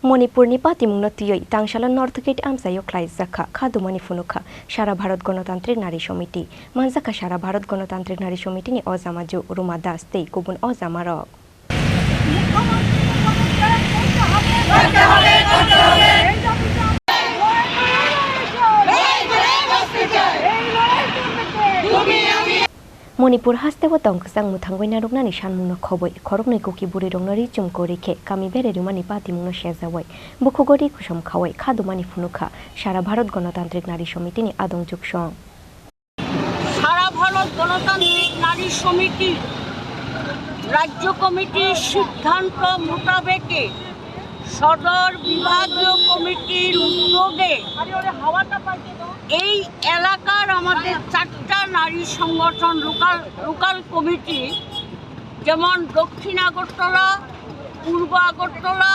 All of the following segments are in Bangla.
मणिपुरनि पातिमुंगनतियै तांशाला नॉर्थ गेट आमसायो ख्लाइजाखा खादुमानि फुनुखा सारा भारत गणतांत्रिक नारी समिति मानजाखा सारा भारत गणतांत्रिक नारी समितिनि अजामाजु रुमा दास तै गुबुन अजामारक मणिपुर हास्तेबो तंकसां मुथांगैना रंगनानि सानमुनो खबै खरगनै कुकी बुरि रंनारि चुमको रेखे कामी बेरे रुमानि पातिमुंनो शेजावै बुखुगरि कुसम खावै खादुमानि फुनुखा सारा भारत गणतांत्रिक नारी समितिनि आदंजुक सं सारा भारत गणतांत्रिक नारी समिति राज्य कमिटिर सिद्धांत मोताबेके सदर विभागीय कमिटिर उद्योगे এই এলাকার আমাদের 4টা নারী সংগঠন লোকাল কমিটি যেমন দক্ষিণ আগরতলা পূর্ব আগরতলা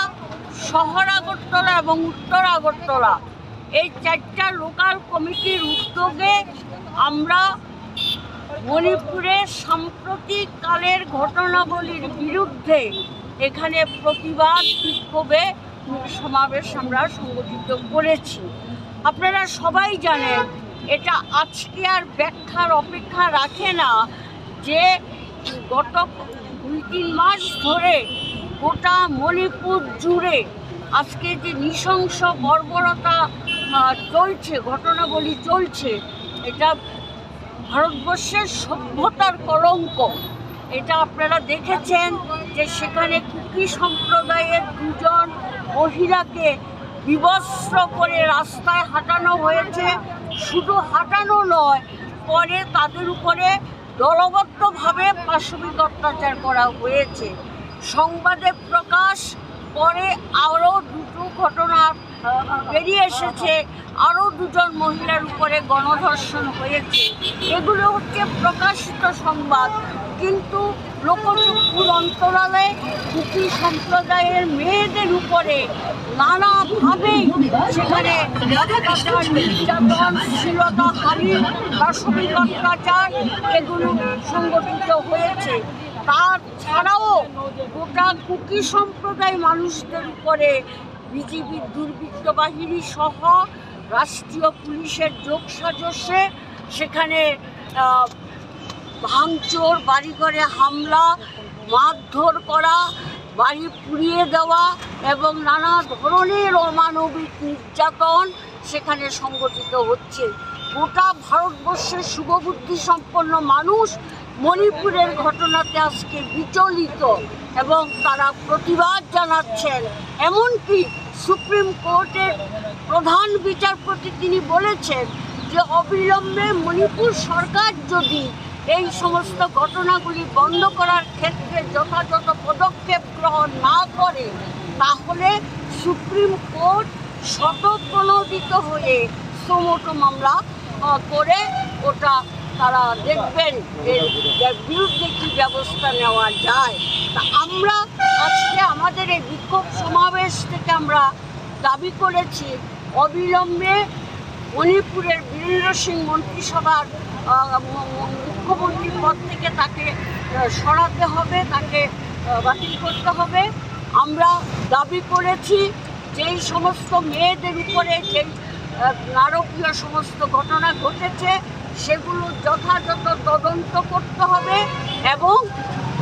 শহর আগরতলা এবং উত্তর আগরতলা এই 4টা লোকাল কমিটির উদ্যোগে আমরা মণিপুরের সাম্প্রতিক কালের ঘটনাবলীর বিরুদ্ধে এখানে প্রতিবাদ বিক্ষোভে সমাবেশ আমরা সংগঠিত করেছি। আপনারা সবাই জানেন এটা আজকে আর ব্যাখ্যার অপেক্ষা রাখে না যে গত 2-3 মাস ধরে গোটা মণিপুর জুড়ে আজকে যে নৃশংস বর্বরতা চলছে ঘটনাবলী চলছে এটা ভারতবর্ষের সভ্যতার কলঙ্ক। এটা আপনারা দেখেছেন যে সেখানে কুকি সম্প্রদায়ের 2জন মহিলাকে বিবস্ত্র করে রাস্তায় হাঁটানো হয়েছে, শুধু হাঁটানো নয় পরে তাদের উপরে দলবদ্ধভাবে পাশবিক অত্যাচার করা হয়েছে। সংবাদে প্রকাশ পরে আরও 2টো ঘটনা বেরিয়ে এসেছে, আরও 2জন মহিলার উপরে গণধর্ষণ হয়েছে। এগুলো হচ্ছে প্রকাশিত সংবাদ, কিন্তু লোকচক্ষুর অন্তরালে কুকি সম্প্রদায়ের মেয়েদের উপরে নানাভাবেই সেখানে অত্যাচার নির্যাতন শ্লীলতাহানি পাশবিক অত্যাচার এগুলো সংগঠিত হয়েছে। তাছাড়াও গোটা কুকি সম্প্রদায় মানুষদের উপরে বিজিবির দুর্বৃত্ত বাহিনী সহ রাষ্ট্রীয় পুলিশের যোগসাজশে সেখানে ভাঙচুর, বাড়িঘরে হামলা, মারধর করা, বাড়ি পুড়িয়ে দেওয়া এবং নানা ধরনের অমানবিক নির্যাতন সেখানে সংগঠিত হচ্ছে। গোটা ভারতবর্ষের শুভবুদ্ধি সম্পন্ন মানুষ মণিপুরের ঘটনাতে আজকে বিচলিত এবং তারা প্রতিবাদ জানাচ্ছেন। এমনকি সুপ্রিম কোর্টের প্রধান বিচারপতি তিনি বলেছেন যে অবিলম্বে মণিপুর সরকার যদি এই সমস্ত ঘটনাগুলি বন্ধ করার ক্ষেত্রে যথাযথ পদক্ষেপ গ্রহণ না করে তাহলে সুপ্রিম কোর্ট স্বতঃপ্রণোদিত হয়ে সুমোটো মামলা করে ওটা তারা দেখবেন এর বিরুদ্ধে কী ব্যবস্থা নেওয়া যায়। তা আমরা আজকে আমাদের এই বিক্ষোভ সমাবেশ থেকে আমরা দাবি করেছি অবিলম্বে মণিপুরের বীরেন্দ্র সিং মন্ত্রিসভার মুখ্যমন্ত্রীর পদ থেকে তাকে সরাতে হবে, তাকে বাতিল করতে হবে। আমরা দাবি করেছি যেই সমস্ত মেয়েদের উপরে যেই নারকীয় সমস্ত ঘটনা ঘটেছে সেগুলো যথাযথ তদন্ত করতে হবে এবং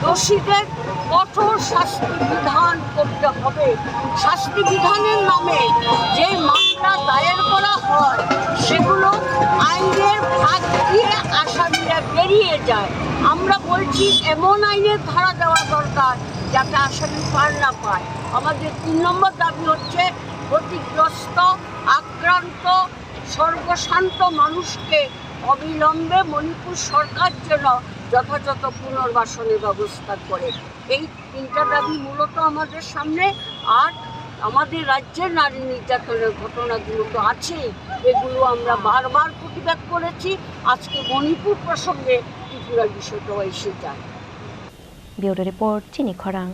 দোষীদের কঠোর শাস্তি বিধান করতে হবে। শাস্তি বিধানের নামে যে মামলা দায়ের করা হয় সেগুলো আইনের ফাঁক দিয়ে আসামিরা বেরিয়ে যায়। আমরা বলছি এমন আইনের ধারা দেওয়া দরকার যাতে আসামি পার না পায়। আমাদের 3 নম্বর দাবি হচ্ছে ক্ষতিগ্রস্ত, আক্রান্ত, সর্বশান্ত মানুষকে অবিলম্বে মণিপুর সরকার যেন যথাযথ পুনর্বাসনের ব্যবস্থা করে। এই 3টা দাবি মূলত আমাদের সামনে। আর আমাদের রাজ্যের নারী নির্যাতনের ঘটনাগুলো তো আছেই, এগুলো আমরা বারবার প্রতিবাদ করেছি। আজকে মণিপুর প্রসঙ্গে ত্রিপুরার বিষয়টাও এসে যায়। ব্যুরো রিপোর্ট চিনি খরাং।